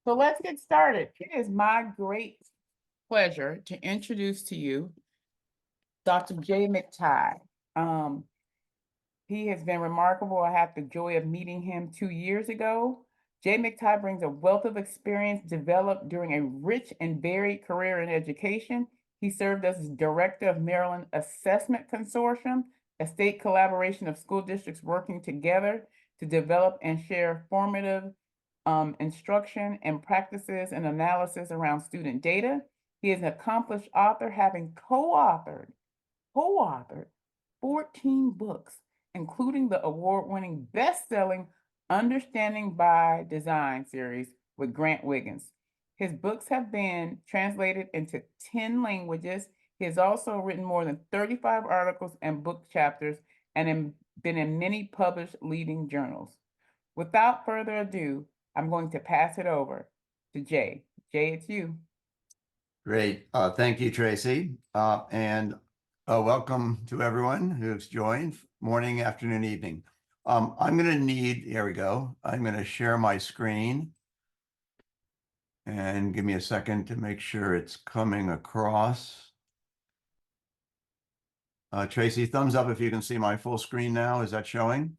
So let's get started. It is my great pleasure to introduce to you Dr. Jay McTighe. He has been remarkable. I had the joy of meeting him 2 years ago. Jay McTighe brings a wealth of experience developed during a rich and varied career in education. He served as director of Maryland Assessment Consortium, a state collaboration of school districts working together to develop and share formative instruction and practices and analysis around student data. He is an accomplished author, having co-authored 14 books, including the award-winning best-selling Understanding by Design series with Grant Wiggins. His books have been translated into 10 languages. He has also written more than 35 articles and book chapters and been in many published leading journals. Without further ado, I'm going to pass it over to Jay. Jay, it's you. Great. Thank you, Tracy. And welcome to everyone who's joined, morning, afternoon, evening. I'm going to need, here we go. I'm going to share my screen. And give me a second to make sure it's coming across. Tracy, thumbs up if you can see my full screen now. Is that showing?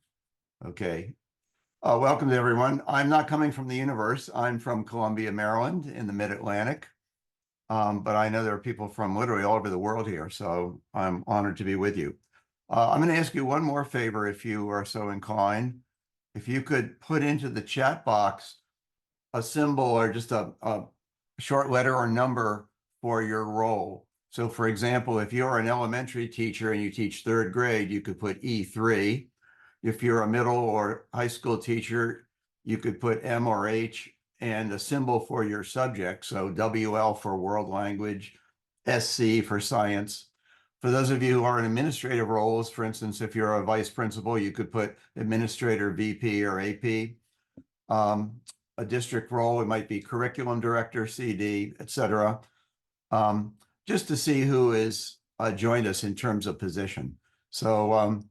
Okay. Welcome to everyone. I'm not coming from the universe. I'm from Columbia, Maryland in the mid-Atlantic. But I know there are people from literally all over the world here, so I'm honored to be with you. I'm going to ask you one more favor if you are so inclined. If you could put into the chat box a symbol or just a short letter or number for your role. So for example, if you're an elementary teacher and you teach 3rd grade, you could put E3. If you're a middle or high school teacher, you could put M or H and a symbol for your subject. So WL for world language, SC for science. For those of you who are in administrative roles, for instance, if you're a vice principal, you could put administrator, VP, or AP. A district role, it might be curriculum director, CD, etc. Just to see who is joined us in terms of position. So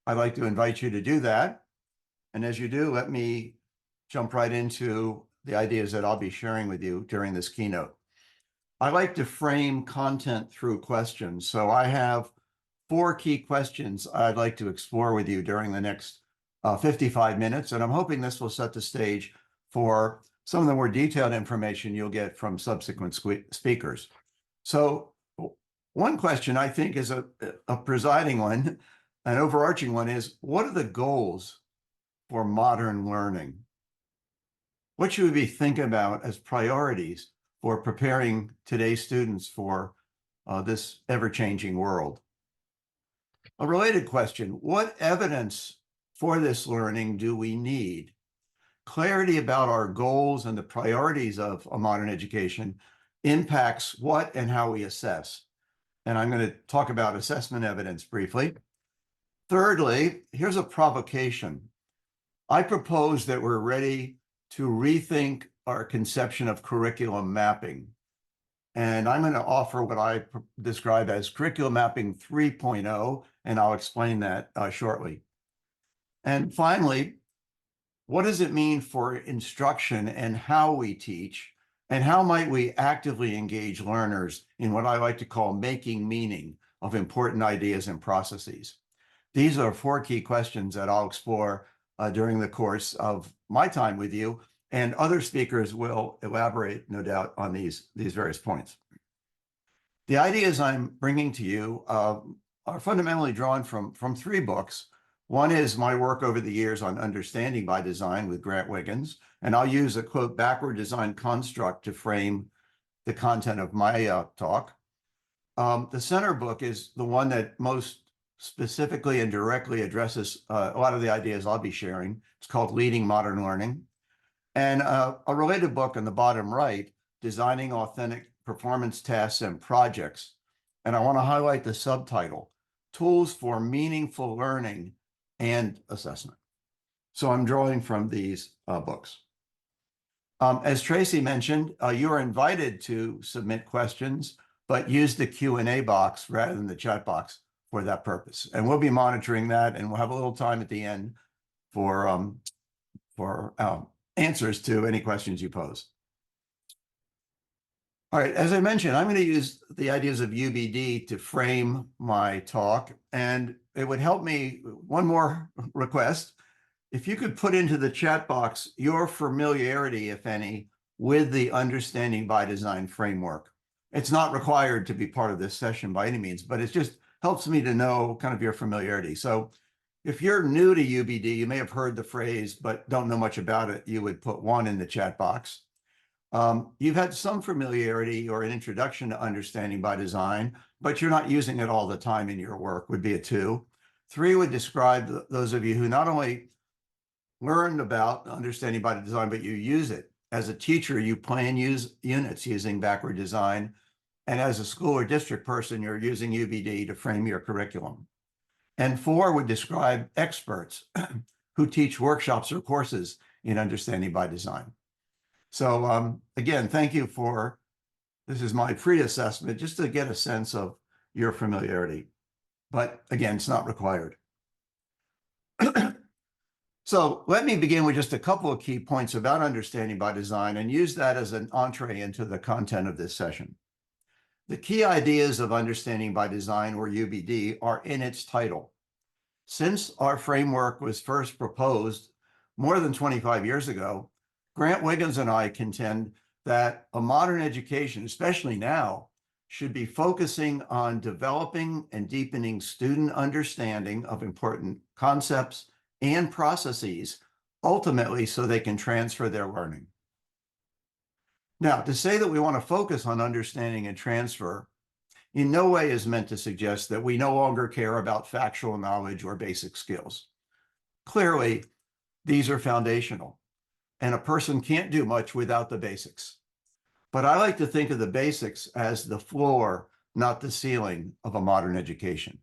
I'd like to invite you to do that. And as you do, let me jump right into the ideas that I'll be sharing with you during this keynote. I like to frame content through questions. So I have 4 key questions I'd like to explore with you during the next 55 minutes. And I'm hoping this will set the stage for some of the more detailed information you'll get from subsequent speakers. So one question I think is a presiding one, an overarching one is, what are the goals for modern learning? What should we be thinking about as priorities for preparing today's students for this ever-changing world? A related question, what evidence for this learning do we need? Clarity about our goals and the priorities of a modern education impacts what and how we assess. And I'm going to talk about assessment evidence briefly. Thirdly, here's a provocation. I propose that we're ready to rethink our conception of curriculum mapping. And I'm going to offer what I describe as curriculum mapping 3.0, and I'll explain that shortly. And finally, what does it mean for instruction and how we teach? And how might we actively engage learners in what I like to call making meaning of important ideas and processes? These are 4 key questions that I'll explore during the course of my time with you, and other speakers will elaborate, no doubt, on these various points. The ideas I'm bringing to you are fundamentally drawn from 3 books. One is my work over the years on Understanding by Design with Grant Wiggins, and I'll use a, quote, backward design construct to frame the content of my talk. The center book is the one that most specifically and directly addresses a lot of the ideas I'll be sharing. It's called Leading Modern Learning. And a related book on the bottom right, Designing Authentic Performance Tasks and Projects. And I want to highlight the subtitle, Tools for Meaningful Learning and Assessment. So I'm drawing from these books. As Tracy mentioned, you are invited to submit questions, but use the Q&A box rather than the chat box for that purpose. And we'll be monitoring that, and we'll have a little time at the end for answers to any questions you pose. All right, as I mentioned, I'm going to use the ideas of UBD to frame my talk, and it would help me, one more request, if you could put into the chat box your familiarity, if any, with the Understanding by Design framework. It's not required to be part of this session by any means, but it just helps me to know kind of your familiarity. So if you're new to UBD, you may have heard the phrase, but don't know much about it, you would put 1 in the chat box. You've had some familiarity or an introduction to Understanding by Design, but you're not using it all the time in your work, would be a 2. 3 would describe those of you who not only learned about Understanding by Design, but you use it. As a teacher, you plan use units using backward design. And as a school or district person, you're using UBD to frame your curriculum. And 4 would describe experts who teach workshops or courses in Understanding by Design. So again, thank you for, this is my pre-assessment, just to get a sense of your familiarity. But again, it's not required. So let me begin with just a couple of key points about Understanding by Design and use that as an entree into the content of this session. The key ideas of Understanding by Design, or UBD, are in its title. Since our framework was first proposed more than 25 years ago, Grant Wiggins and I contend that a modern education, especially now, should be focusing on developing and deepening student understanding of important concepts and processes, ultimately so they can transfer their learning. Now, to say that we want to focus on understanding and transfer in no way is meant to suggest that we no longer care about factual knowledge or basic skills. Clearly, these are foundational, and a person can't do much without the basics. But I like to think of the basics as the floor, not the ceiling of a modern education.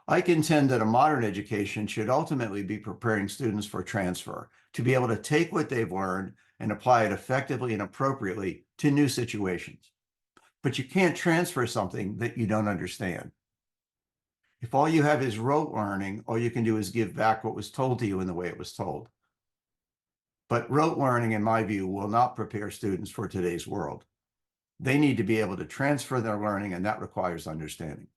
I contend that a modern education should ultimately be preparing students for transfer, to be able to take what they've learned and apply it effectively and appropriately to new situations. But you can't transfer something that you don't understand. If all you have is rote learning, all you can do is give back what was told to you in the way it was told. But rote learning, in my view, will not prepare students for today's world. They need to be able to transfer their learning, and that requires understanding.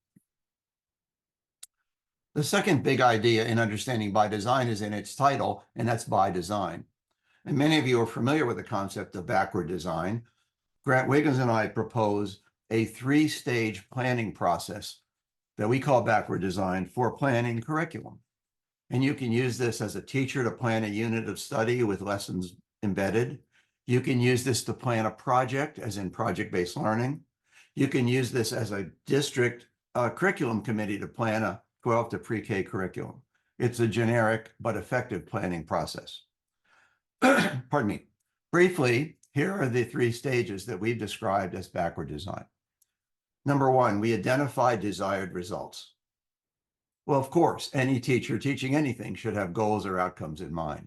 The second big idea in Understanding by Design is in its title, and that's by design. And many of you are familiar with the concept of backward design. Grant Wiggins and I propose a 3-stage planning process that we call backward design for planning curriculum. And you can use this as a teacher to plan a unit of study with lessons embedded. You can use this to plan a project, as in project-based learning. You can use this as a district curriculum committee to plan a 12 to pre-K curriculum. It's a generic but effective planning process. Pardon me. Briefly, here are the 3 stages that we've described as backward design. Number 1, we identify desired results. Well, of course, any teacher teaching anything should have goals or outcomes in mind.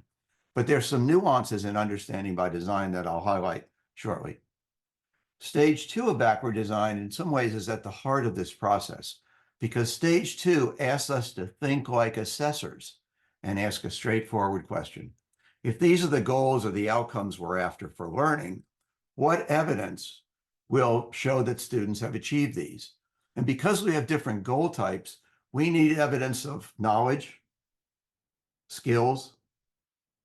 But there's some nuances in Understanding by Design that I'll highlight shortly. Stage 2 of backward design in some ways is at the heart of this process, because stage 2 asks us to think like assessors and ask a straightforward question. If these are the goals or the outcomes we're after for learning, what evidence will show that students have achieved these? And because we have different goal types, we need evidence of knowledge, skills,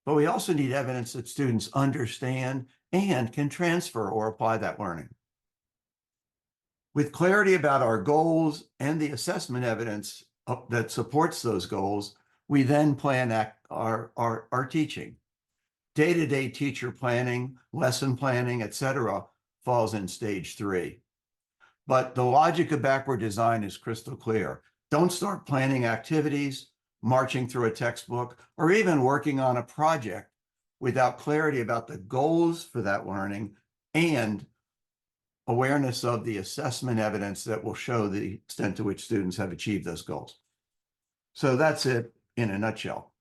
but we also need evidence that students understand and can transfer or apply that learning. With clarity about our goals and the assessment evidence that supports those goals, we then plan our teaching. Day-to-day teacher planning, lesson planning, etc., falls in stage 3. But the logic of backward design is crystal clear. Don't start planning activities, marching through a textbook, or even working on a project without clarity about the goals for that learning and awareness of the assessment evidence that will show the extent to which students have achieved those goals. So that's it in a nutshell.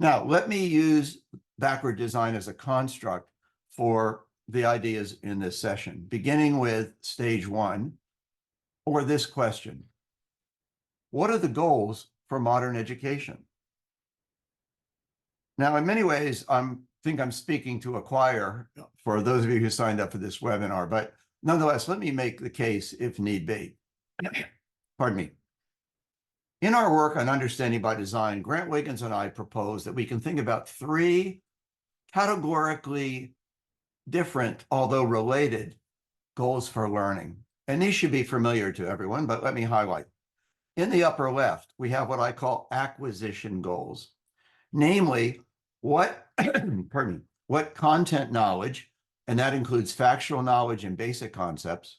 Now, let me use backward design as a construct for the ideas in this session, beginning with stage 1, or this question. What are the goals for modern education? Now, in many ways, I'm think I'm speaking to a choir for those of you who signed up for this webinar, but nonetheless, let me make the case if need be. Pardon me. In our work on understanding by design, Grant Wiggins and I propose that we can think about three categorically different, although related, goals for learning. And these should be familiar to everyone, but let me highlight. In the upper left, we have what I call acquisition goals. Namely, what, pardon me, what content knowledge, and that includes factual knowledge and basic concepts,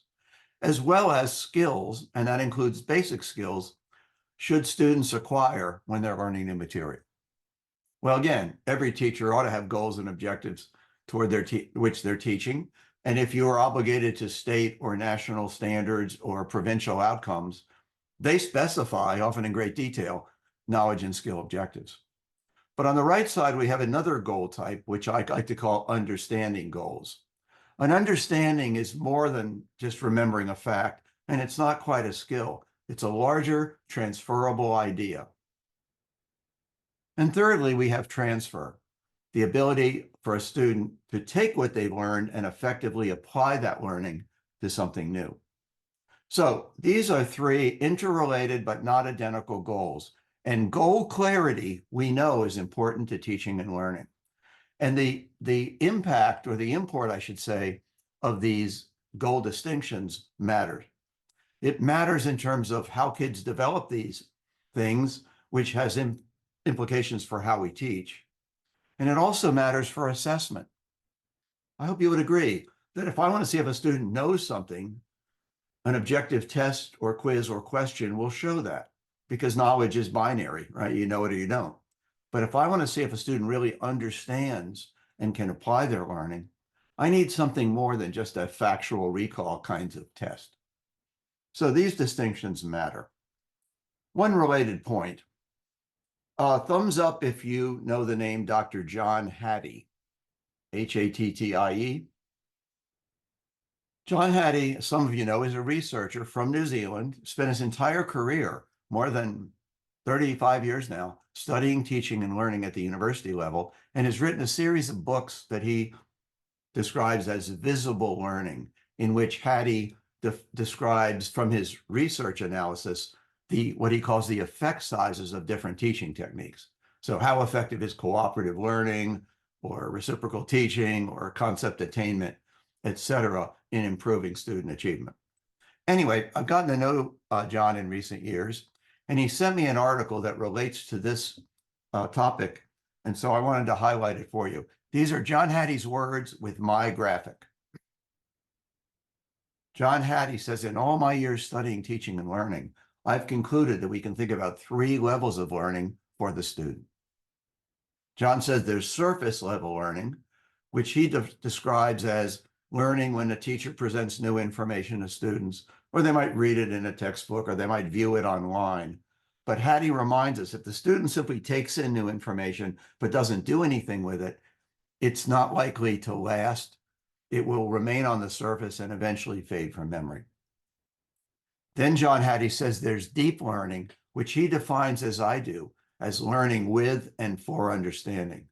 as well as skills, and that includes basic skills, should students acquire when they're learning new material? Well, again, every teacher ought to have goals and objectives toward which they're teaching. And if you are obligated to state or national standards or provincial outcomes, they specify, often in great detail, knowledge and skill objectives. But on the right side, we have another goal type, which I like to call understanding goals. An understanding is more than just remembering a fact, and it's not quite a skill. It's a larger transferable idea. And thirdly, we have transfer, the ability for a student to take what they learned and effectively apply that learning to something new. So these are three interrelated but not identical goals. And goal clarity, we know, is important to teaching and learning. And the impact, or the import, I should say, of these goal distinctions matters. It matters in terms of how kids develop these things, which has implications for how we teach. And it also matters for assessment. I hope you would agree that if I want to see if a student knows something, an objective test or quiz or question will show that, because knowledge is binary, right? You know it or you don't. But if I want to see if a student really understands and can apply their learning, I need something more than just a factual recall kinds of test. So these distinctions matter. One related point, thumbs up if you know the name Dr. John Hattie, Hattie. John Hattie, some of you know, is a researcher from New Zealand, spent his entire career, more than 35 years now, studying, teaching, and learning at the university level, and has written a series of books that he describes as visible learning, in which Hattie describes from his research analysis what he calls the effect sizes of different teaching techniques. So how effective is cooperative learning or reciprocal teaching or concept attainment, et cetera, in improving student achievement. Anyway, I've gotten to know John in recent years, and he sent me an article that relates to this topic. And so I wanted to highlight it for you. These are John Hattie's words with my graphic. John Hattie says, in all my years studying, teaching, and learning, I've concluded that we can think about three levels of learning for the student. John says there's surface level learning, which he describes as learning when the teacher presents new information to students, or they might read it in a textbook, or they might view it online. But Hattie reminds us, if the student simply takes in new information but doesn't do anything with it, it's not likely to last. It will remain on the surface and eventually fade from memory. Then John Hattie says there's deep learning, which he defines, as I do, as learning with and for understanding.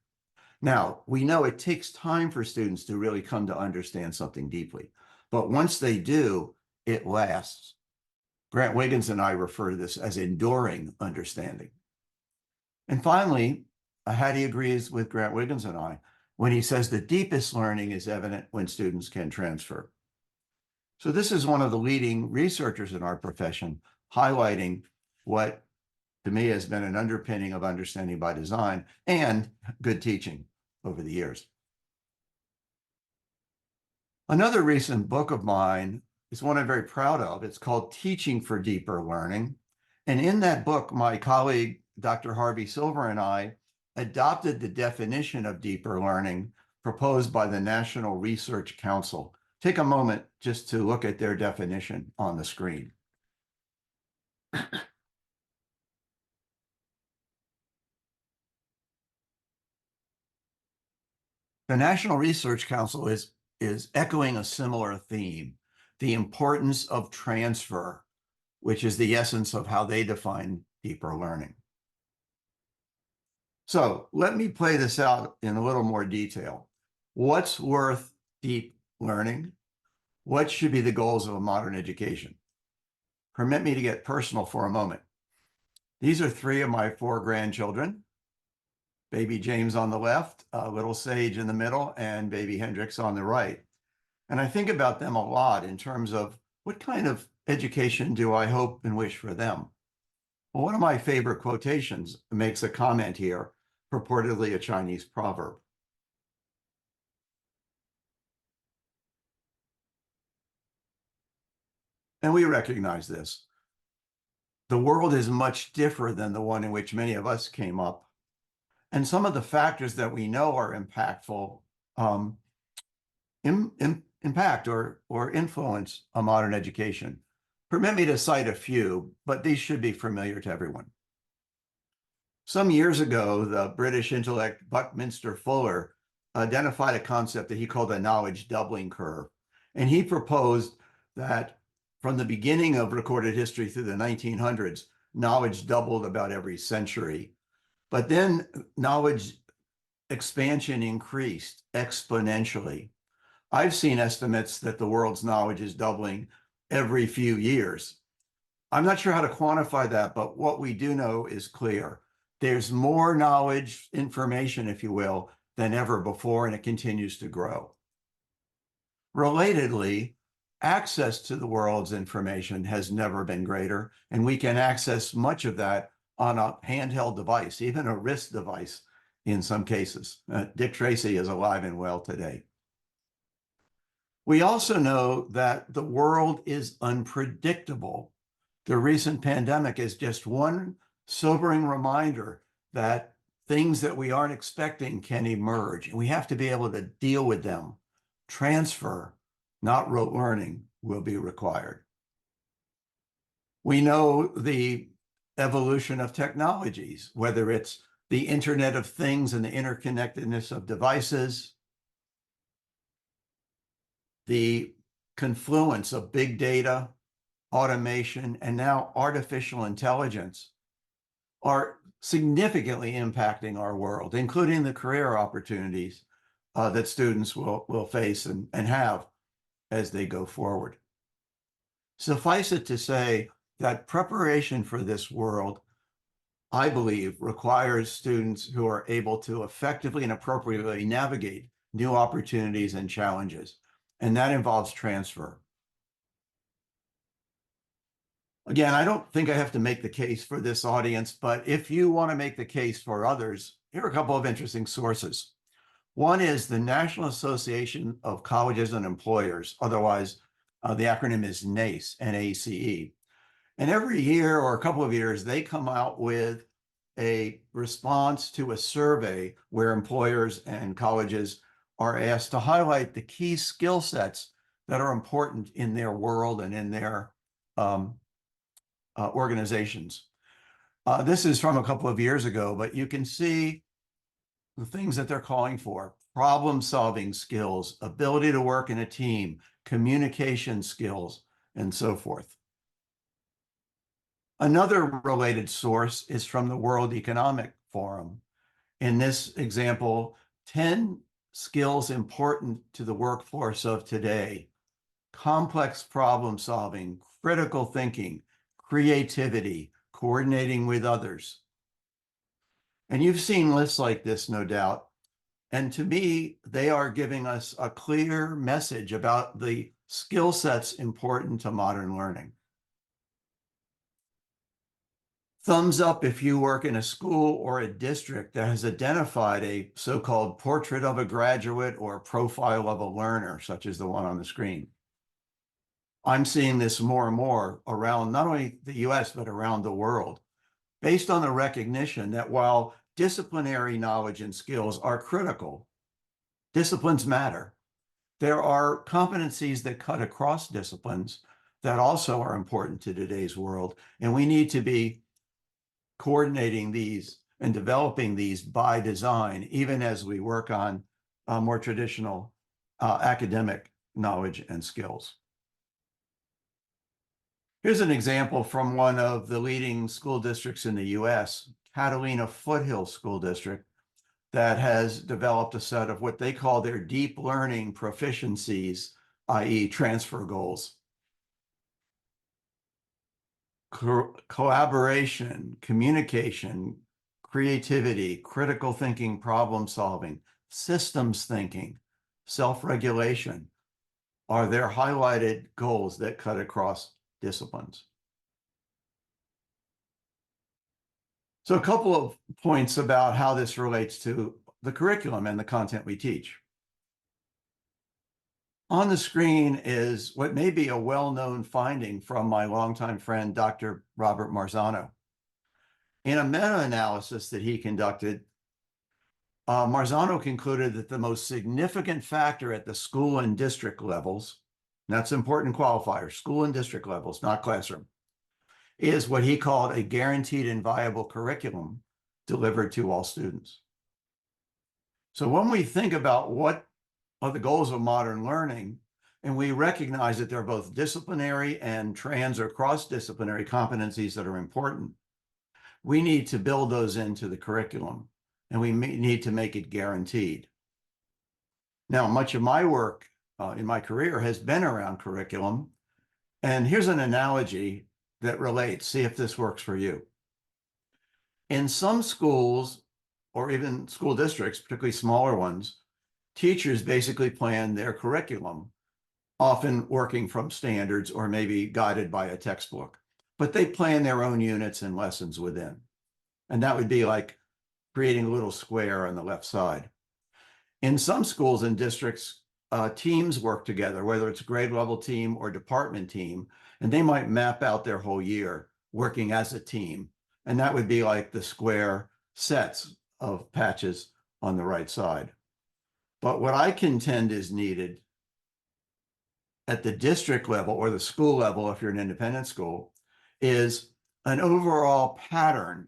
Now, we know it takes time for students to really come to understand something deeply, but once they do, it lasts. Grant Wiggins and I refer to this as enduring understanding. And finally, Hattie agrees with Grant Wiggins and I when he says the deepest learning is evident when students can transfer. So this is one of the leading researchers in our profession, highlighting what to me has been an underpinning of understanding by design and good teaching over the years. Another recent book of mine is one I'm very proud of. It's called Teaching for Deeper Learning. And in that book, my colleague, Dr. Harvey Silver, and I adopted the definition of deeper learning proposed by the National Research Council. Take a moment just to look at their definition on the screen. The National Research Council is echoing a similar theme, the importance of transfer, which is the essence of how they define deeper learning. So let me play this out in a little more detail. What's worth deep learning? What should be the goals of a modern education? Permit me to get personal for a moment. These are three of my four grandchildren. Baby James on the left, little Sage in the middle, and baby Hendrix on the right. And I think about them a lot in terms of what kind of education do I hope and wish for them? Well, one of my favorite quotations makes a comment here, purportedly a Chinese proverb. And we recognize this. The world is much different than the one in which many of us came up. And some of the factors that we know are impactful impact or influence a modern education. Permit me to cite a few, but these should be familiar to everyone. Some years ago, the British intellect Buckminster Fuller identified a concept that he called the knowledge doubling curve. And he proposed that from the beginning of recorded history through the 1900s, knowledge doubled about every century. But then knowledge expansion increased exponentially. I've seen estimates that the world's knowledge is doubling every few years. I'm not sure how to quantify that, but what we do know is clear. There's more knowledge, information, if you will, than ever before, and it continues to grow. Relatedly, access to the world's information has never been greater, and we can access much of that on a handheld device, even a wrist device in some cases. Dick Tracy is alive and well today. We also know that the world is unpredictable. The recent pandemic is just one sobering reminder that things that we aren't expecting can emerge, and we have to be able to deal with them. Transfer, not rote learning, will be required. We know the evolution of technologies, whether it's the Internet of Things and the interconnectedness of devices, the confluence of big data, automation, and now artificial intelligence are significantly impacting our world, including the career opportunities that students will face and have as they go forward. Suffice it to say that preparation for this world, I believe, requires students who are able to effectively and appropriately navigate new opportunities and challenges, and that involves transfer. Again, I don't think I have to make the case for this audience, but if you want to make the case for others, here are a couple of interesting sources. One is the National Association of Colleges and Employers, otherwise the acronym is NACE, N-A-C-E. And every year or a couple of years, they come out with a response to a survey where employers and colleges are asked to highlight the key skill sets that are important in their world and in their organizations. This is from a couple of years ago, but you can see the things that they're calling for: problem-solving skills, ability to work in a team, communication skills, and so forth. Another related source is from the World Economic Forum. In this example, 10 skills important to the workforce of today: complex problem solving, critical thinking, creativity, coordinating with others. And you've seen lists like this, no doubt. And to me, they are giving us a clear message about the skill sets important to modern learning. Thumbs up if you work in a school or a district that has identified a so-called portrait of a graduate or profile of a learner, such as the one on the screen. I'm seeing this more and more around not only the US, but around the world, based on the recognition that while disciplinary knowledge and skills are critical, disciplines matter. There are competencies that cut across disciplines that also are important to today's world, and we need to be coordinating these and developing these by design, even as we work on more traditional academic knowledge and skills. Here's an example from one of the leading school districts in the US, Catalina Foothill School District that has developed a set of what they call their deep learning proficiencies, i.e. transfer goals. Collaboration, communication, creativity, critical thinking, problem solving, systems thinking, self-regulation are their highlighted goals that cut across disciplines. So a couple of points about how this relates to the curriculum and the content we teach. On the screen is what may be a well-known finding from my longtime friend, Dr. Robert Marzano. In a meta-analysis that he conducted, Marzano concluded that the most significant factor at the school and district levels, and that's an important qualifier, school and district levels, not classroom, is what he called a guaranteed and viable curriculum delivered to all students. So when we think about what are the goals of modern learning, and we recognize that they're both disciplinary and trans or cross-disciplinary competencies that are important, we need to build those into the curriculum, and we need to make it guaranteed. Now, much of my work in my career has been around curriculum, and here's an analogy that relates. See if this works for you. In some schools, or even school districts, particularly smaller ones, teachers basically plan their curriculum, often working from standards or maybe guided by a textbook, but they plan their own units and lessons within. And that would be like creating a little square on the left side. In some schools and districts, teams work together, whether it's a grade level team or department team, and they might map out their whole year working as a team. And that would be like the square sets of patches on the right side. But what I contend is needed at the district level or the school level, if you're an independent school, is an overall pattern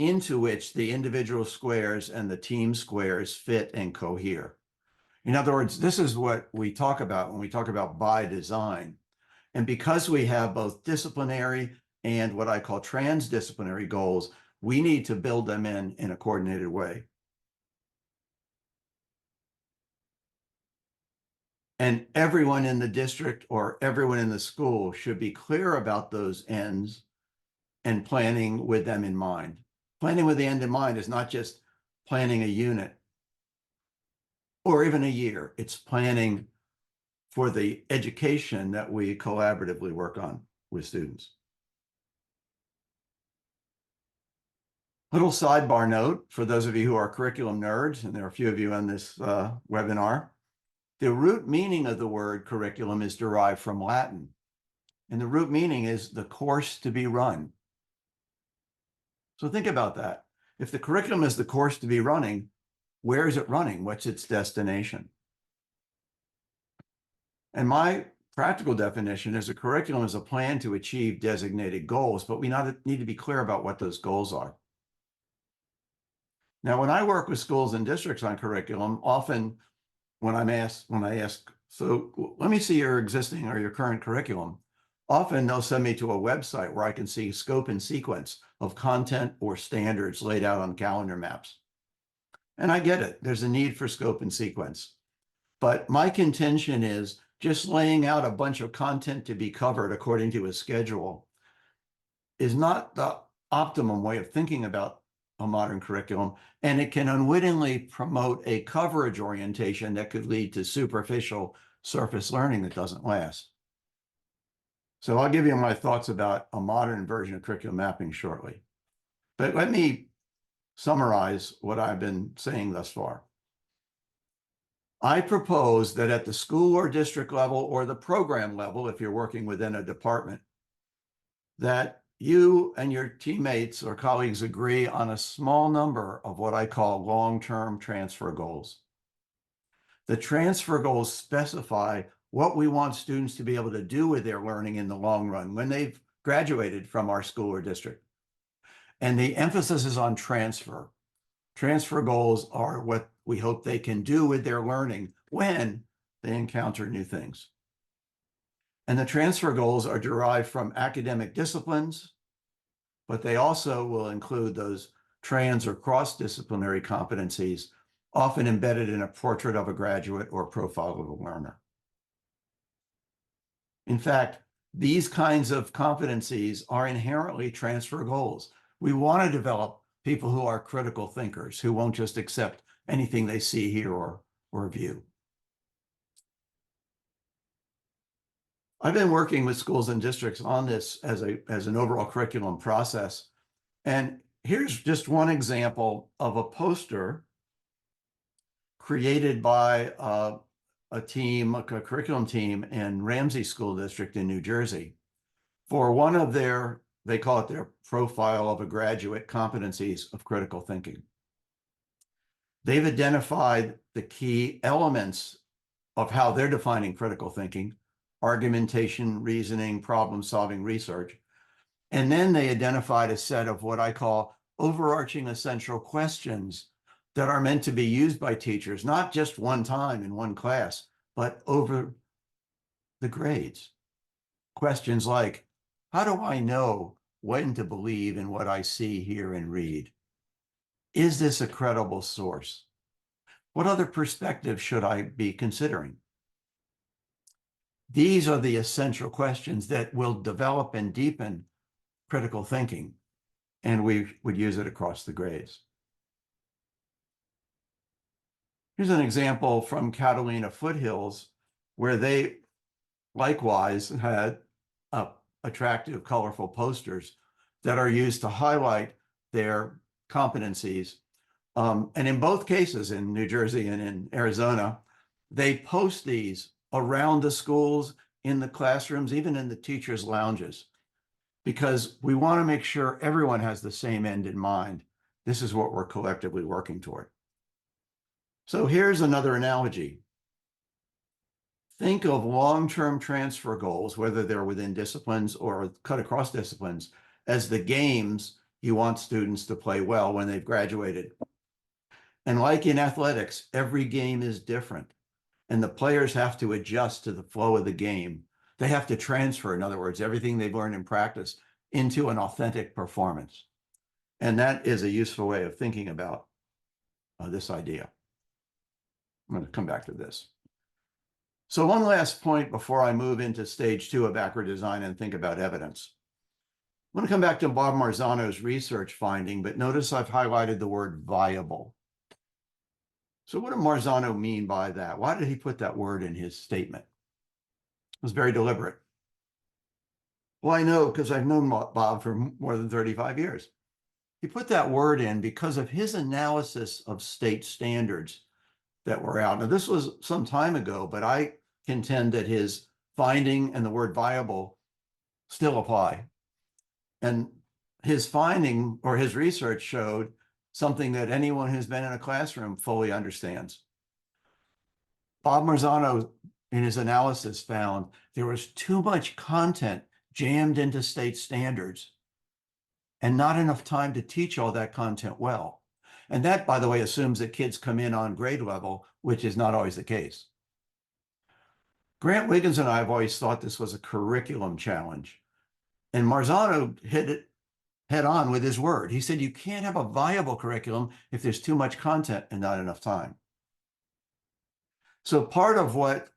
into which the individual squares and the team squares fit and cohere. In other words, this is what we talk about when we talk about by design. And because we have both disciplinary and what I call transdisciplinary goals, we need to build them in a coordinated way. And everyone in the district or everyone in the school should be clear about those ends and planning with them in mind. Planning with the end in mind is not just planning a unit or even a year. It's planning for the education that we collaboratively work on with students. Little sidebar note for those of you who are curriculum nerds, and there are a few of you on this webinar. The root meaning of the word curriculum is derived from Latin, and the root meaning is the course to be run. So think about that. If the curriculum is the course to be running, where is it running? What's its destination? And my practical definition is a curriculum is a plan to achieve designated goals, but we need to be clear about what those goals are. Now, when I work with schools and districts on curriculum, often when I ask, so let me see your existing or your current curriculum, often they'll send me to a website where I can see scope and sequence of content or standards laid out on calendar maps. And I get it. There's a need for scope and sequence. But my contention is just laying out a bunch of content to be covered according to a schedule is not the optimum way of thinking about a modern curriculum, and it can unwittingly promote a coverage orientation that could lead to superficial surface learning that doesn't last. So I'll give you my thoughts about a modern version of curriculum mapping shortly. But let me summarize what I've been saying thus far. I propose that at the school or district level or the program level, if you're working within a department, that you and your teammates or colleagues agree on a small number of what I call long-term transfer goals. The transfer goals specify what we want students to be able to do with their learning in the long run when they've graduated from our school or district. And the emphasis is on transfer. Transfer goals are what we hope they can do with their learning when they encounter new things. And the transfer goals are derived from academic disciplines, but they also will include those trans or cross-disciplinary competencies, often embedded in a portrait of a graduate or profile of a learner. In fact, these kinds of competencies are inherently transfer goals. We want to develop people who are critical thinkers, who won't just accept anything they see, hear, or view. I've been working with schools and districts on this as an overall curriculum process. And here's just one example of a poster created by a team, a curriculum team in Ramsey School District in New Jersey for one of their, they call it their profile of a graduate competencies of critical thinking. They've identified the key elements of how they're defining critical thinking: argumentation, reasoning, problem-solving, research. And then they identified a set of what I call overarching essential questions that are meant to be used by teachers, not just one time in one class, but over the grades. Questions like, how do I know when to believe in what I see, hear, and read? Is this a credible source? What other perspectives should I be considering? These are the essential questions that will develop and deepen critical thinking, and we would use it across the grades. Here's an example from Catalina Foothills, where they likewise had attractive, colorful posters that are used to highlight their competencies. And in both cases, in New Jersey and in Arizona, they post these around the schools, in the classrooms, even in the teachers' lounges, because we want to make sure everyone has the same end in mind. This is what we're collectively working toward. So here's another analogy. Think of long-term transfer goals, whether they're within disciplines or cut across disciplines, as the games you want students to play well when they've graduated. And like in athletics, every game is different, and the players have to adjust to the flow of the game. They have to transfer, in other words, everything they've learned in practice into an authentic performance. And that is a useful way of thinking about this idea. I'm going to come back to this. So one last point before I move into stage 2 of backward design and think about evidence. I'm going to come back to Bob Marzano's research finding, but notice I've highlighted the word viable. So what did Marzano mean by that? Why did he put that word in his statement? It was very deliberate. Well, I know because I've known Bob for more than 35 years. He put that word in because of his analysis of state standards that were out. Now, this was some time ago, but I contend that his finding and the word viable still apply. And his finding or his research showed something that anyone who's been in a classroom fully understands. Bob Marzano, in his analysis, found there was too much content jammed into state standards and not enough time to teach all that content well. And that, by the way, assumes that kids come in on grade level, which is not always the case. Grant Wiggins and I have always thought this was a curriculum challenge. And Marzano hit it head on with his word. He said, you can't have a viable curriculum if there's too much content and not enough time. So part of what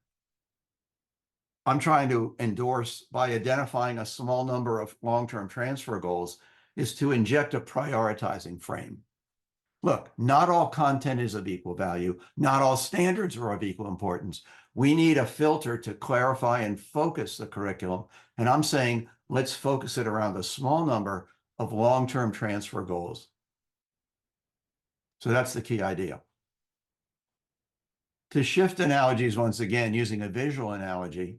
I'm trying to endorse by identifying a small number of long-term transfer goals is to inject a prioritizing frame. Look, not all content is of equal value. Not all standards are of equal importance. We need a filter to clarify and focus the curriculum. And I'm saying, let's focus it around a small number of long-term transfer goals. So that's the key idea. To shift analogies once again, using a visual analogy,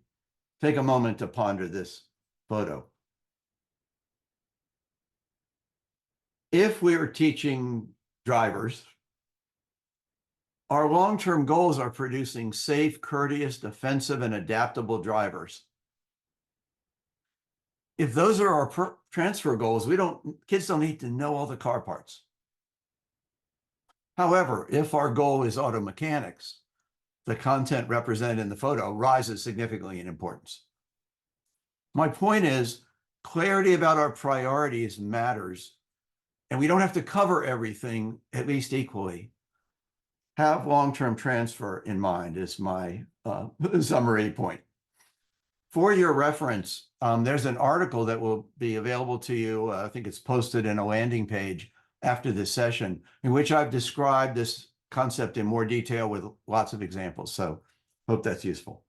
take a moment to ponder this photo. If we are teaching drivers, our long-term goals are producing safe, courteous, defensive, and adaptable drivers. If those are our transfer goals, kids don't need to know all the car parts. However, if our goal is auto mechanics, the content represented in the photo rises significantly in importance. My point is, clarity about our priorities matters, and we don't have to cover everything at least equally. Have long-term transfer in mind is my summary point. For your reference, there's an article that will be available to you. I think it's posted in a landing page after this session, in which I've described this concept in more detail with lots of examples. So hope that's useful.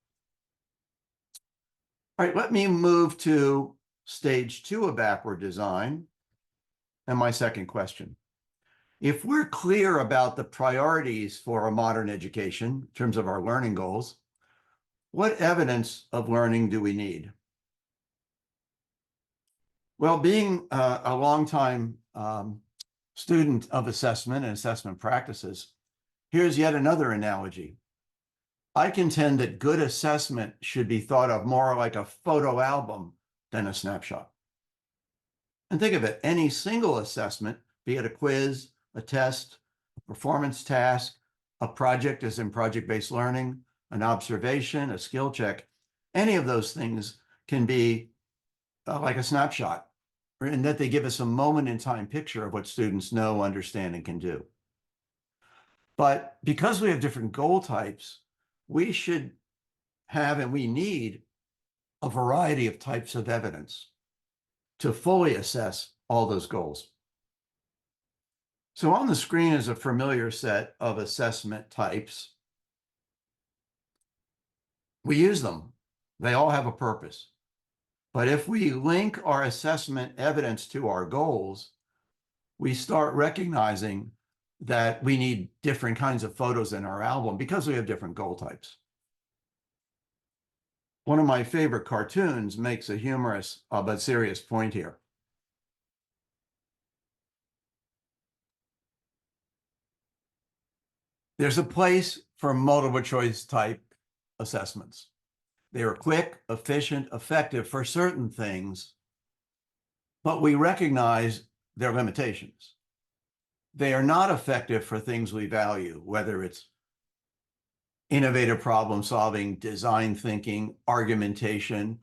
All right, let me move to stage 2 of backward design and my second question. If we're clear about the priorities for a modern education in terms of our learning goals, what evidence of learning do we need? Well, being a longtime student of assessment and assessment practices, here's yet another analogy. I contend that good assessment should be thought of more like a photo album than a snapshot. And think of it, any single assessment, be it a quiz, a test, a performance task, a project as in project-based learning, an observation, a skill check, any of those things can be like a snapshot, in that they give us a moment in time picture of what students know, understand, and can do. But because we have different goal types, we should have and we need a variety of types of evidence to fully assess all those goals. So on the screen is a familiar set of assessment types. We use them. They all have a purpose. But if we link our assessment evidence to our goals, we start recognizing that we need different kinds of photos in our album because we have different goal types. One of my favorite cartoons makes a humorous but serious point here. There's a place for multiple choice type assessments. They are quick, efficient, effective for certain things, but we recognize their limitations. They are not effective for things we value, whether it's innovative problem solving, design thinking, argumentation,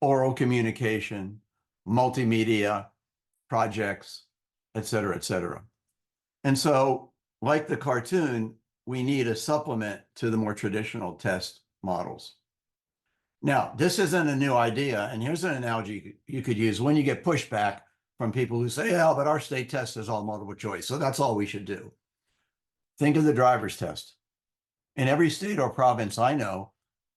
oral communication, multimedia projects, et cetera, et cetera. And so, like the cartoon, we need a supplement to the more traditional test models. Now, this isn't a new idea, and here's an analogy you could use when you get pushback from people who say, yeah, but our state test is all multiple choice, so that's all we should do. Think of the driver's test. In every state or province I know,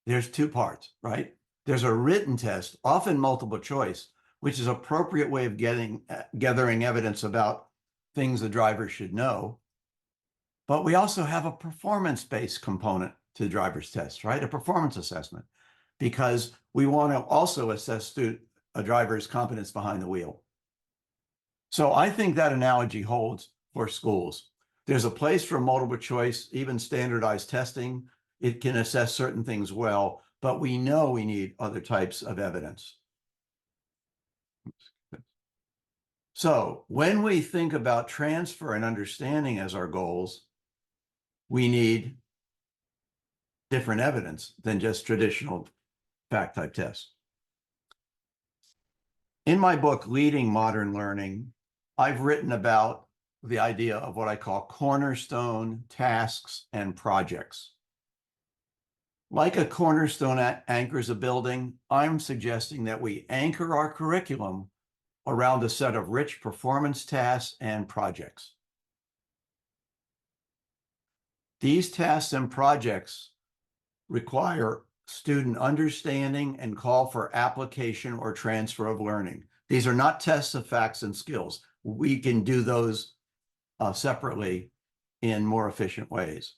there's two parts, right? There's a written test, often multiple choice, which is an appropriate way of gathering evidence about things the driver should know. But we also have a performance-based component to the driver's test, right? A performance assessment, because we want to also assess a driver's competence behind the wheel. So I think that analogy holds for schools. There's a place for multiple choice, even standardized testing. It can assess certain things well, but we know we need other types of evidence. So when we think about transfer and understanding as our goals, we need different evidence than just traditional fact type tests. In my book, Leading Modern Learning, I've written about the idea of what I call cornerstone tasks and projects. Like a cornerstone anchors a building, I'm suggesting that we anchor our curriculum around a set of rich performance tasks and projects. These tasks and projects require student understanding and call for application or transfer of learning. These are not tests of facts and skills. We can do those separately in more efficient ways.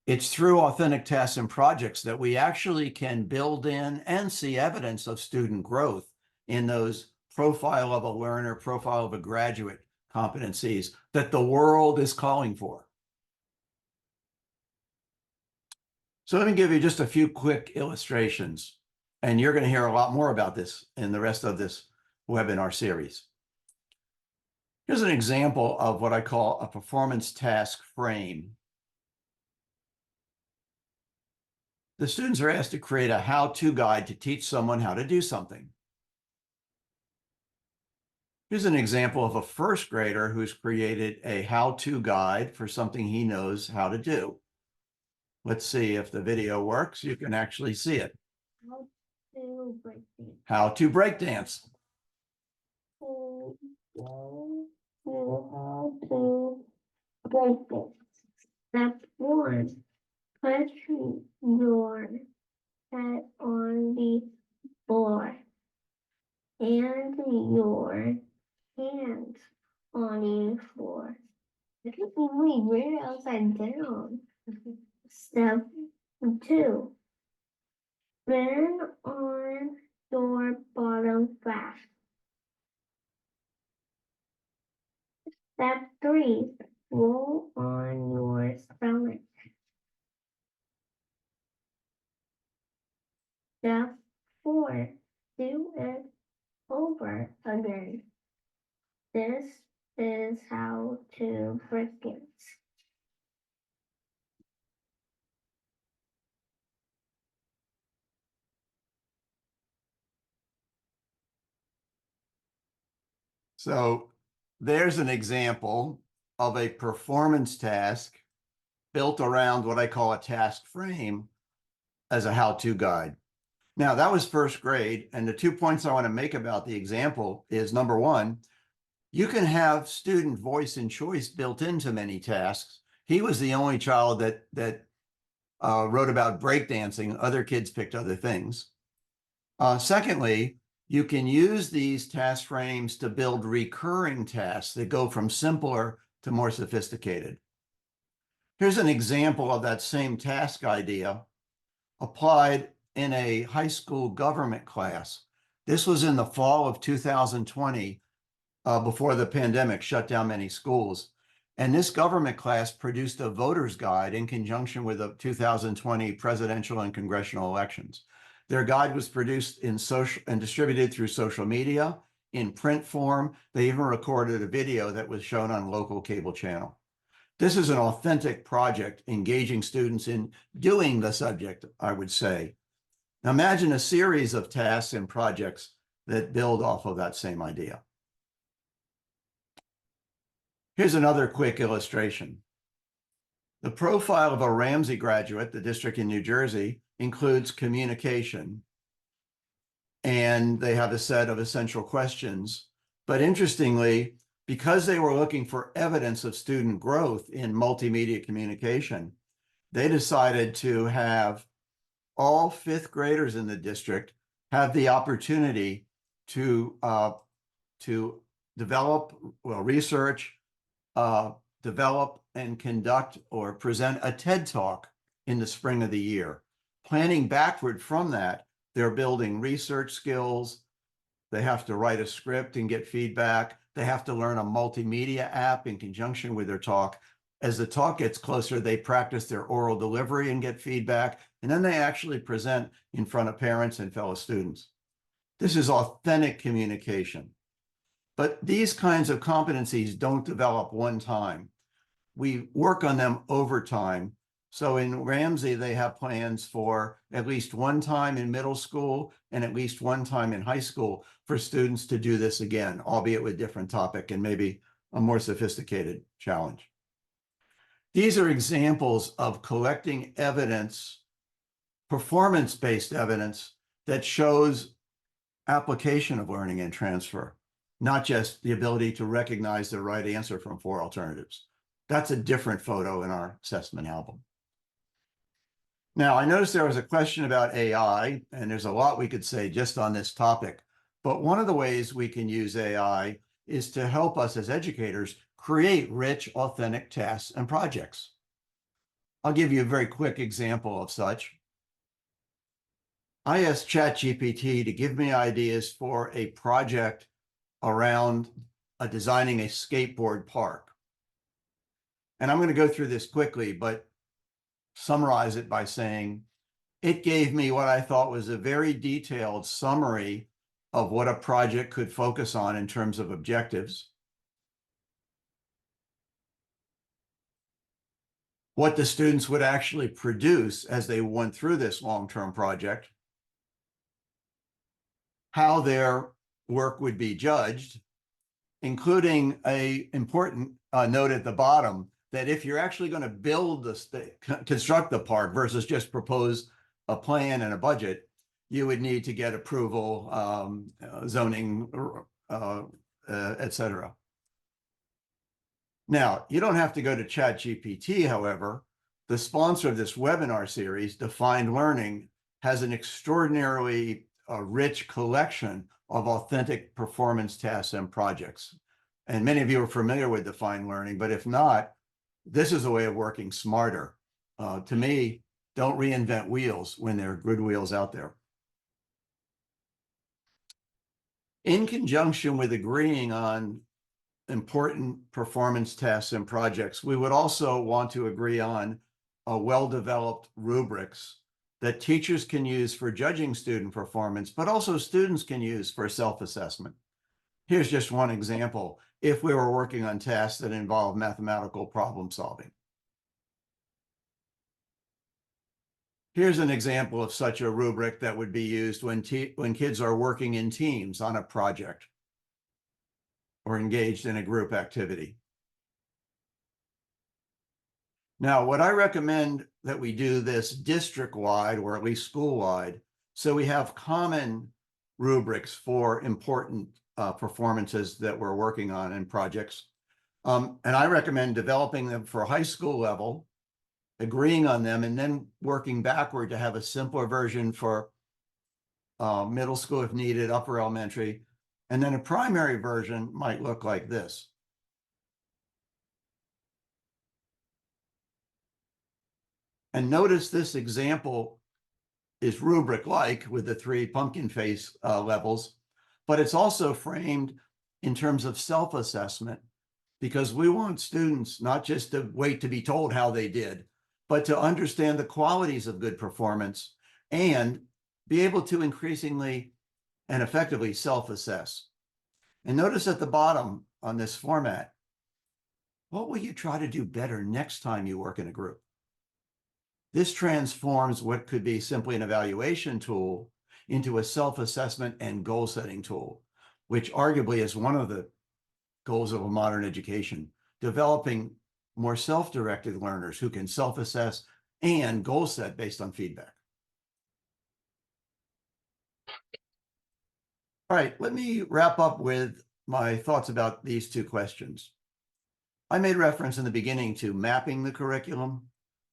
It's through authentic tasks and projects that we actually can build in and see evidence of student growth in those profile of a learner, profile of a graduate competencies that the world is calling for. So let me give you just a few quick illustrations, and you're going to hear a lot more about this in the rest of this webinar series. Here's an example of what I call a performance task frame. The students are asked to create a how-to guide to teach someone how to do something. Here's an example of a first grader who's created a how-to guide for something he knows how to do. Let's see if the video works. You can actually see it. How to break dance. How to break it. Step 1. Put your head on the floor and your hands on the floor. I can't believe we're upside down. Step 2. Bend on your bottom fast. Step 3. Roll on your stomach. Step 4. Do it over again. This is how to break it. So there's an example of a performance task built around what I call a task frame as a how-to guide. Now, that was first grade, and the 2 points I want to make about the example is, number one, you can have student voice and choice built into many tasks. He was the only child that wrote about breakdancing. Other kids picked other things. Secondly, you can use these task frames to build recurring tasks that go from simpler to more sophisticated. Here's an example of that same task idea applied in a high school government class. This was in the fall of 2020, before the pandemic shut down many schools. And this government class produced a voter's guide in conjunction with the 2020 presidential and congressional elections. Their guide was produced in social and distributed through social media, in print form. They even recorded a video that was shown on local cable channel. This is an authentic project engaging students in doing the subject, I would say. Now imagine a series of tasks and projects that build off of that same idea. Here's another quick illustration. The profile of a Ramsey graduate, the district in New Jersey, includes communication, and they have a set of essential questions. But interestingly, because they were looking for evidence of student growth in multimedia communication, they decided to have all fifth graders in the district have the opportunity to develop, research, develop and conduct or present a TED Talk in the spring of the year. Planning backward from that, they're building research skills. They have to write a script and get feedback. They have to learn a multimedia app in conjunction with their talk. As the talk gets closer, they practice their oral delivery and get feedback. And then they actually present in front of parents and fellow students. This is authentic communication. But these kinds of competencies don't develop one time. We work on them over time. So in Ramsey, they have plans for at least one time in middle school and at least one time in high school for students to do this again, albeit with different topic and maybe a more sophisticated challenge. These are examples of collecting evidence, performance-based evidence that shows application of learning and transfer, not just the ability to recognize the right answer from 4 alternatives. That's a different photo in our assessment album. Now, I noticed there was a question about AI, and there's a lot we could say just on this topic, but one of the ways we can use AI is to help us as educators create rich, authentic tasks and projects. I'll give you a very quick example of such. I asked ChatGPT to give me ideas for a project around designing a skateboard park. And I'm going to go through this quickly, but summarize it by saying it gave me what I thought was a very detailed summary of what a project could focus on in terms of objectives, what the students would actually produce as they went through this long-term project, how their work would be judged, including a important note at the bottom that if you're actually going to build construct the park versus just propose a plan and a budget, you would need to get approval, zoning, etc. Now, you don't have to go to ChatGPT, however. The sponsor of this webinar series, Defined Learning, has an extraordinarily rich collection of authentic performance tasks and projects. And many of you are familiar with Defined Learning, but if not, this is a way of working smarter. To me, don't reinvent wheels when there are good wheels out there. In conjunction with agreeing on important performance tests and projects, we would also want to agree on a well-developed rubrics that teachers can use for judging student performance, but also students can use for self-assessment. Here's just one example if we were working on tasks that involve mathematical problem solving. Here's an example of such a rubric that would be used when kids are working in teams on a project or engaged in a group activity. Now, what I recommend that we do this district-wide or at least school-wide, so we have common rubrics for important performances that we're working on in projects. And I recommend developing them for high school level, agreeing on them, and then working backward to have a simpler version for middle school if needed, upper elementary. And then a primary version might look like this. And notice this example is rubric-like with the 3 pumpkin face levels, but it's also framed in terms of self-assessment because we want students not just to wait to be told how they did, but to understand the qualities of good performance and be able to increasingly and effectively self-assess. And notice at the bottom on this format, what will you try to do better next time you work in a group? This transforms what could be simply an evaluation tool into a self-assessment and goal-setting tool, which arguably is one of the goals of a modern education, developing more self-directed learners who can self-assess and goal set based on feedback. All right, let me wrap up with my thoughts about these 2 questions. I made reference in the beginning to mapping the curriculum.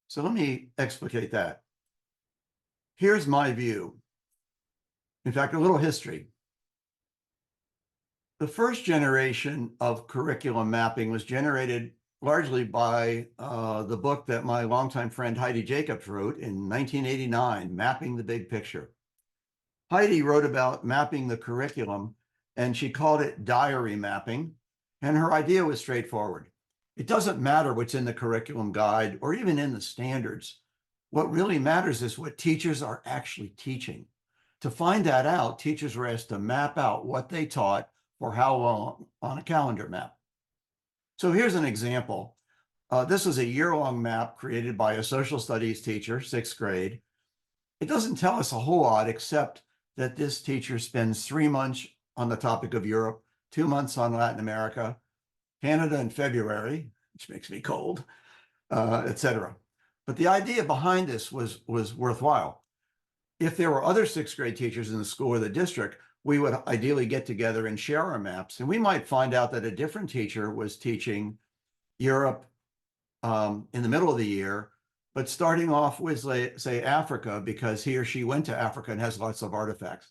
So let me explicate that. Here's my view. In fact, a little history. The first generation of curriculum mapping was generated largely by the book that my longtime friend Heidi Jacobs wrote in 1989, Mapping the Big Picture. Heidi wrote about mapping the curriculum, and she called it diary mapping, and her idea was straightforward. It doesn't matter what's in the curriculum guide or even in the standards. What really matters is what teachers are actually teaching. To find that out, teachers were asked to map out what they taught for how long on a calendar map. So here's an example. This was a year-long map created by a social studies teacher, 6th grade. It doesn't tell us a whole lot except that this teacher spends 3 months on the topic of Europe, 2 months on Latin America, Canada in February, which makes me cold, etc. But the idea behind this was worthwhile. If there were other 6th grade teachers in the school or the district, we would ideally get together and share our maps. And we might find out that a different teacher was teaching Europe in the middle of the year, but starting off with, say, Africa, because he or she went to Africa and has lots of artifacts.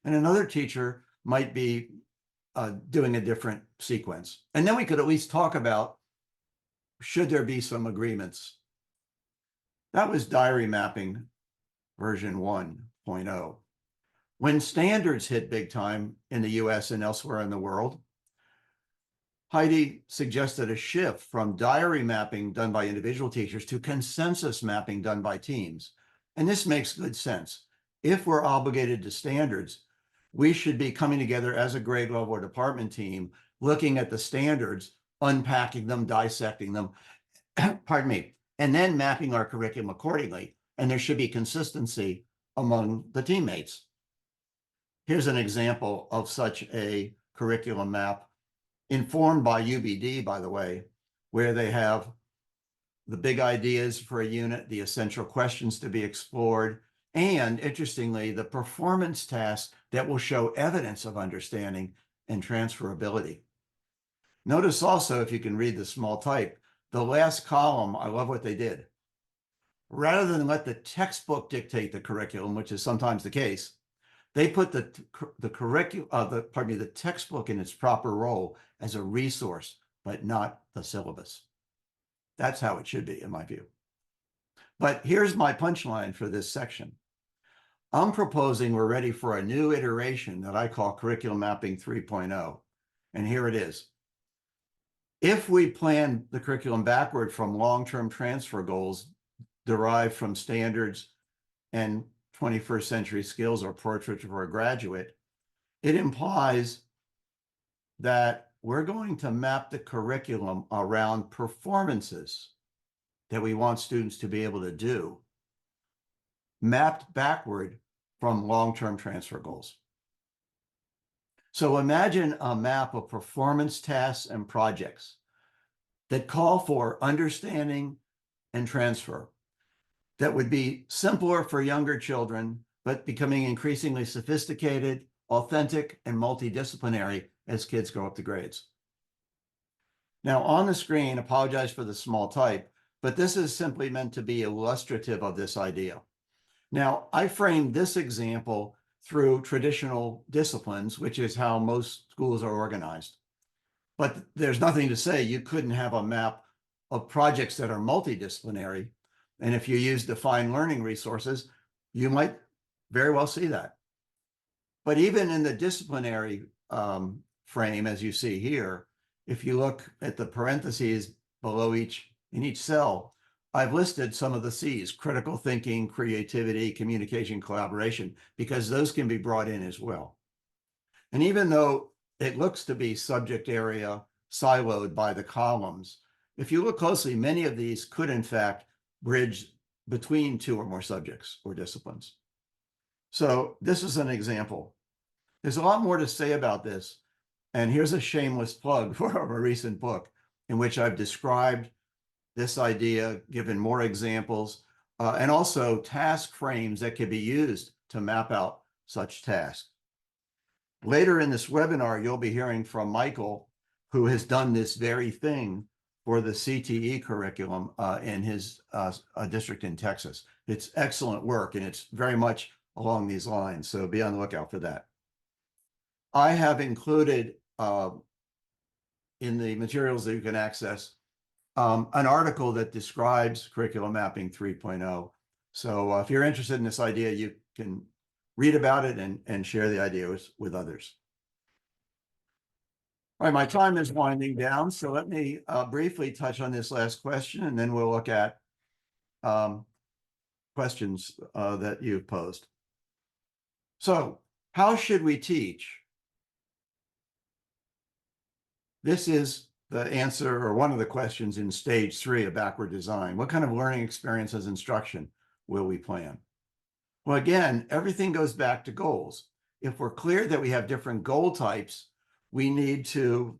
And another teacher might be doing a different sequence. And then we could at least talk about, should there be some agreements? That was diary mapping version 1.0. When standards hit big time in the US and elsewhere in the world, Heidi suggested a shift from diary mapping done by individual teachers to consensus mapping done by teams. And this makes good sense. If we're obligated to standards, we should be coming together as a grade level or department team, looking at the standards, unpacking them, dissecting them, pardon me, and then mapping our curriculum accordingly. And there should be consistency among the teammates. Here's an example of such a curriculum map informed by UBD, by the way, where they have the big ideas for a unit, the essential questions to be explored, and interestingly, the performance tasks that will show evidence of understanding and transferability. Notice also, if you can read the small type, the last column, I love what they did. Rather than let the textbook dictate the curriculum, which is sometimes the case, they put the textbook in its proper role as a resource, but not the syllabus. That's how it should be, in my view. But here's my punchline for this section. I'm proposing we're ready for a new iteration that I call Curriculum Mapping 3.0. And here it is. If we plan the curriculum backward from long-term transfer goals derived from standards and 21st century skills or portrait for a graduate, it implies that we're going to map the curriculum around performances that we want students to be able to do, mapped backward from long-term transfer goals. So imagine a map of performance tasks and projects that call for understanding and transfer that would be simpler for younger children, but becoming increasingly sophisticated, authentic, and multidisciplinary as kids go up the grades. Now on the screen, apologize for the small type, but this is simply meant to be illustrative of this idea. Now, I framed this example through traditional disciplines, which is how most schools are organized. But there's nothing to say you couldn't have a map of projects that are multidisciplinary. And if you use defined learning resources, you might very well see that. But even in the disciplinary frame, as you see here, if you look at the parentheses below in each cell, I've listed some of the C's: critical thinking, creativity, communication, collaboration, because those can be brought in as well. And even though it looks to be subject area siloed by the columns, if you look closely, many of these could in fact bridge between two or more subjects or disciplines. So this is an example. There's a lot more to say about this. And here's a shameless plug for a recent book in which I've described this idea, given more examples, and also task frames that can be used to map out such tasks. Later in this webinar, you'll be hearing from Michael, who has done this very thing for the CTE curriculum in his district in Texas. It's excellent work, and it's very much along these lines, so be on the lookout for that. I have included in the materials that you can access an article that describes Curriculum Mapping 3.0. So if you're interested in this idea, you can read about it and share the ideas with others. All right, my time is winding down, so let me briefly touch on this last question, and then we'll look at questions that you've posed. So how should we teach? This is the answer, or one of the questions in stage 3 of backward design. What kind of learning experience as instruction will we plan? Well, again, everything goes back to goals. If we're clear that we have different goal types, we need to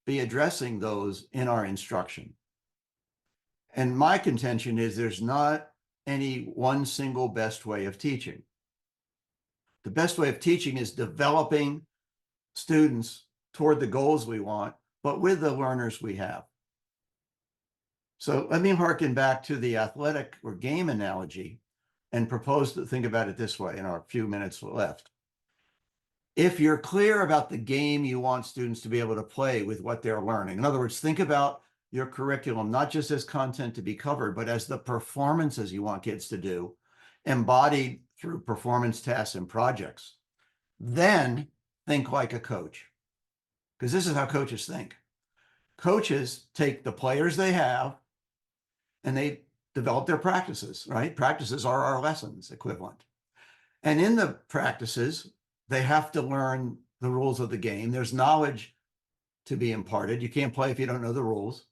be addressing those in our instruction. And my contention is there's not any one single best way of teaching. The best way of teaching is developing students toward the goals we want, but with the learners we have. So let me harken back to the athletic or game analogy and propose to think about it this way in our few minutes left. If you're clear about the game you want students to be able to play with what they're learning, in other words, think about your curriculum, not just as content to be covered, but as the performances you want kids to do, embodied through performance tasks and projects, then think like a coach. Because this is how coaches think. Coaches take the players they have and they develop their practices, right? Practices are our lessons equivalent. And in the practices, they have to learn the rules of the game. There's knowledge to be imparted. You can't play if you don't know the rules.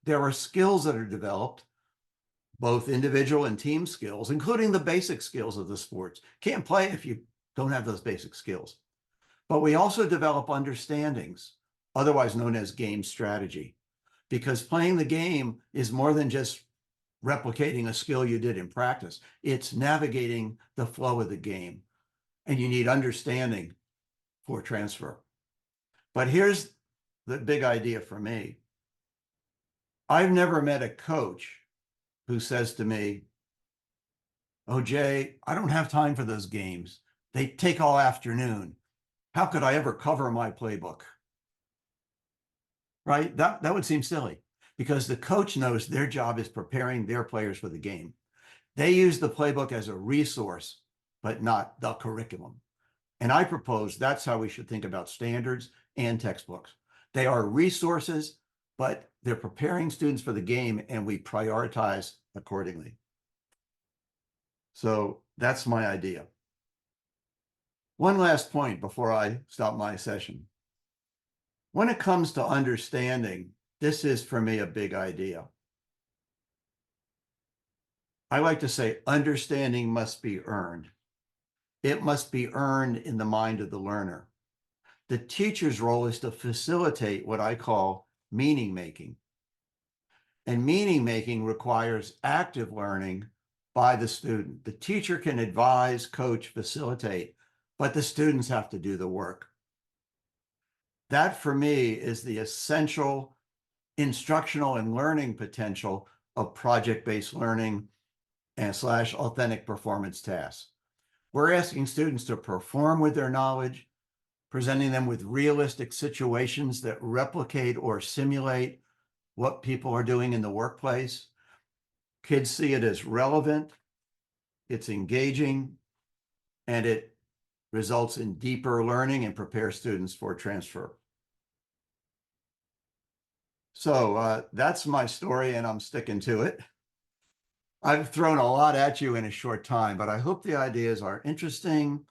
There are skills that are developed, both individual and team skills, including the basic skills of the sports. Can't play if you don't have those basic skills. But we also develop understandings otherwise known as game strategy, because playing the game is more than just replicating a skill you did in practice. It's navigating the flow of the game, and you need understanding for transfer. But here's the big idea for me. I've never met a coach who says to me, "Oh, Jay, I don't have time for those games. They take all afternoon. How could I ever cover my playbook?" Right? That would seem silly, because the coach knows their job is preparing their players for the game. They use the playbook as a resource, but not the curriculum. And I propose that's how we should think about standards and textbooks. They are resources, but they're preparing students for the game, and we prioritize accordingly. So that's my idea. One last point before I stop my session. When it comes to understanding, this is for me a big idea. I like to say understanding must be earned. It must be earned in the mind of the learner. The teacher's role is to facilitate what I call meaning making. And meaning making requires active learning by the student. The teacher can advise, coach, facilitate, but the students have to do the work. That for me is the essential instructional and learning potential of project-based learning and / authentic performance tasks. We're asking students to perform with their knowledge, presenting them with realistic situations that replicate or simulate what people are doing in the workplace. Kids see it as relevant, it's engaging, and it results in deeper learning and prepares students for transfer. So that's my story, and I'm sticking to it. I've thrown a lot at you in a short time, but I hope the ideas are interesting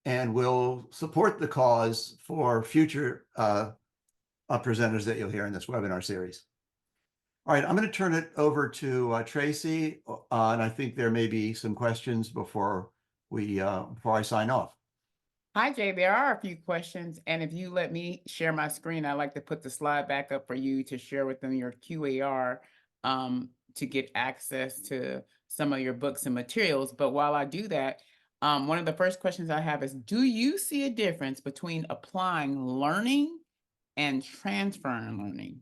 and will support the cause for future presenters that you'll hear in this webinar series. All right, I'm going to turn it over to Tracy, and I think there may be some questions before I sign off. Hi, Jay. There are a few questions, and if you let me share my screen, I'd like to put the slide back up for you to share with them your QAR to get access to some of your books and materials. But while I do that, one of the first questions I have is, do you see a difference between applying learning and transferring learning?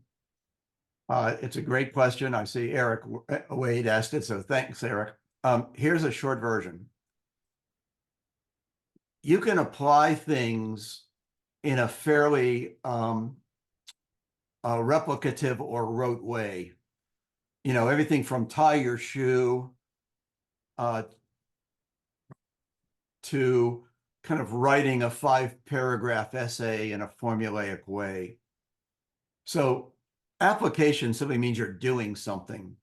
It's a great question. I see Eric Wade asked it, so thanks, Eric. Here's a short version. You can apply things in a fairly replicative or rote way. You know, everything from tie your shoe to kind of writing a 5-paragraph essay in a formulaic way. So application simply means you're doing something.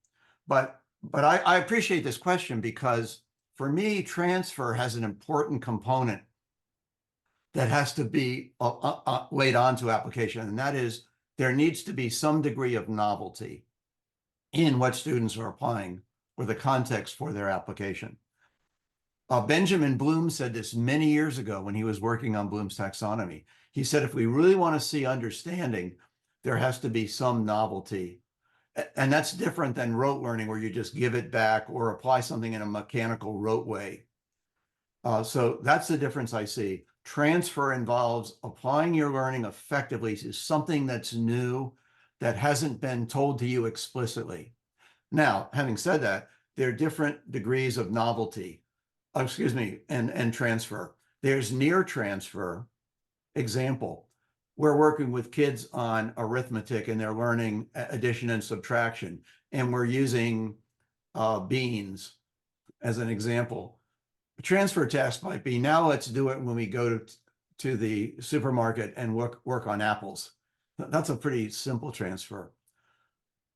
But I appreciate this question, because for me, transfer has an important component that has to be laid onto application, and that is there needs to be some degree of novelty in what students are applying or the context for their application. Benjamin Bloom said this many years ago when he was working on Bloom's taxonomy. He said, if we really want to see understanding, there has to be some novelty. And that's different than rote learning, where you just give it back or apply something in a mechanical rote way. So that's the difference I see. Transfer involves applying your learning effectively to something that's new, that hasn't been told to you explicitly. Now, having said that, there are different degrees of novelty, and transfer. There's near transfer. Example, we're working with kids on arithmetic, and they're learning addition and subtraction, and we're using beans as an example. A transfer task might be, now let's do it when we go to the supermarket and work on apples. That's a pretty simple transfer.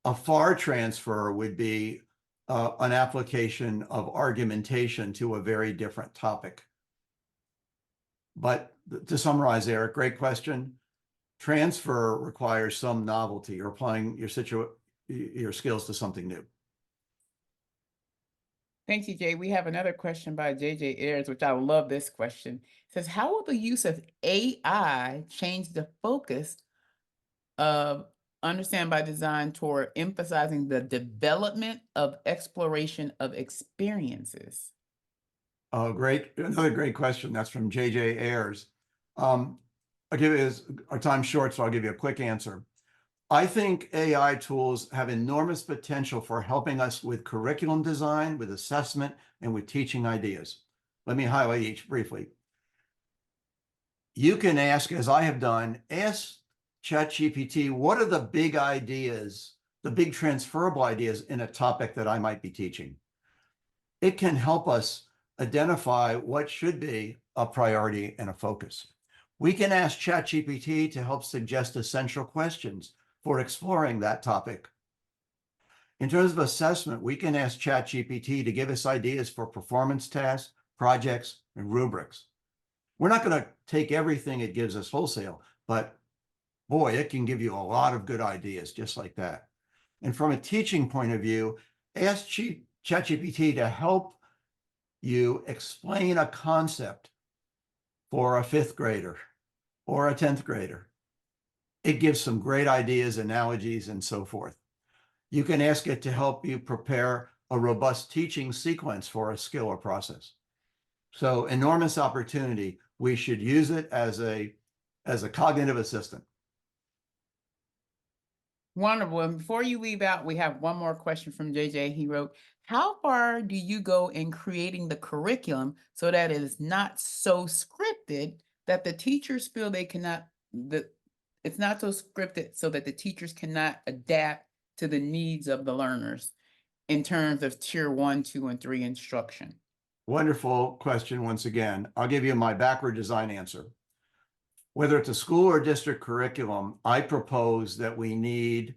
A far transfer would be an application of argumentation to a very different topic. But to summarize, Eric, great question. Transfer requires some novelty. You're applying your skills to something new. Thank you, Jay. We have another question by JJ Ayers, which I love this question. It says, how will the use of AI change the focus of Understand by Design toward emphasizing the development of exploration of experiences? Oh, great. Another great question. That's from JJ Ayers. I'll give you our time's short, so I'll give you a quick answer. I think AI tools have enormous potential for helping us with curriculum design, with assessment, and with teaching ideas. Let me highlight each briefly. You can ask, as I have done, ask ChatGPT, what are the big ideas, the big transferable ideas in a topic that I might be teaching? It can help us identify what should be a priority and a focus. We can ask ChatGPT to help suggest essential questions for exploring that topic. In terms of assessment, we can ask ChatGPT to give us ideas for performance tasks, projects, and rubrics. We're not going to take everything it gives us wholesale, but boy, it can give you a lot of good ideas just like that. And from a teaching point of view, ask ChatGPT to help you explain a concept for a 5th grader or a 10th grader. It gives some great ideas, analogies, and so forth. You can ask it to help you prepare a robust teaching sequence for a skill or process. So enormous opportunity. We should use it as a cognitive assistant. Wonderful. And before you leave out, we have one more question from JJ. He wrote, how far do you go in creating the curriculum so that it is not so scripted that the teachers feel they cannot, it's not so scripted so that the teachers cannot adapt to the needs of the learners in terms of tier 1, 2, and 3 instruction? Wonderful question once again. I'll give you my backward design answer. Whether it's a school or district curriculum, I propose that we need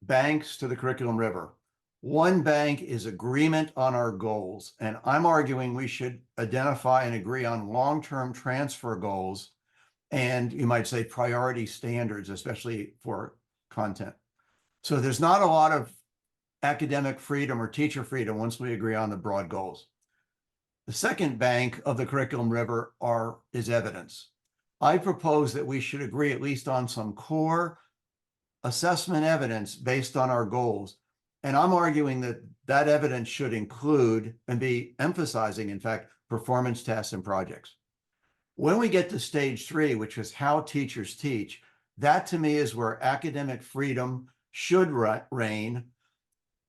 banks to the curriculum river. One bank is agreement on our goals, and I'm arguing we should identify and agree on long-term transfer goals, and you might say priority standards, especially for content. So there's not a lot of academic freedom or teacher freedom once we agree on the broad goals. The second bank of the curriculum river is evidence. I propose that we should agree at least on some core assessment evidence based on our goals. And I'm arguing that that evidence should include and be emphasizing, in fact, performance tests and projects. When we get to stage 3, which is how teachers teach, that to me is where academic freedom should reign.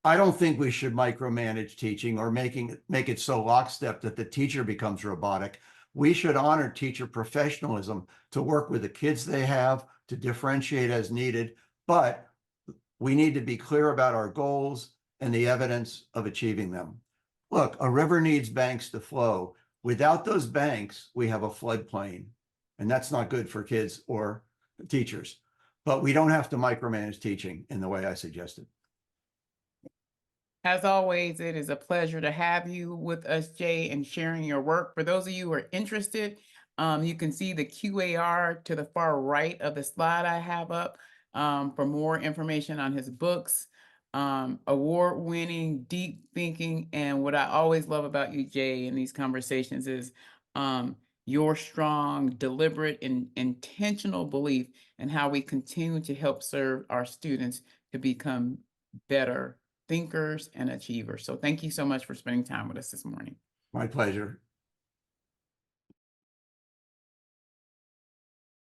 I don't think we should micromanage teaching or make it so lockstep that the teacher becomes robotic. We should honor teacher professionalism to work with the kids they have, to differentiate as needed, but we need to be clear about our goals and the evidence of achieving them. Look, a river needs banks to flow. Without those banks, we have a floodplain, and that's not good for kids or teachers. But we don't have to micromanage teaching in the way I suggested. As always, it is a pleasure to have you with us, Jay, and sharing your work. For those of you who are interested, you can see the QAR to the far right of the slide I have up for more information on his books, award-winning, deep thinking. And what I always love about you, Jay, in these conversations is your strong, deliberate, and intentional belief in how we continue to help serve our students to become better thinkers and achievers. So thank you so much for spending time with us this morning. My pleasure.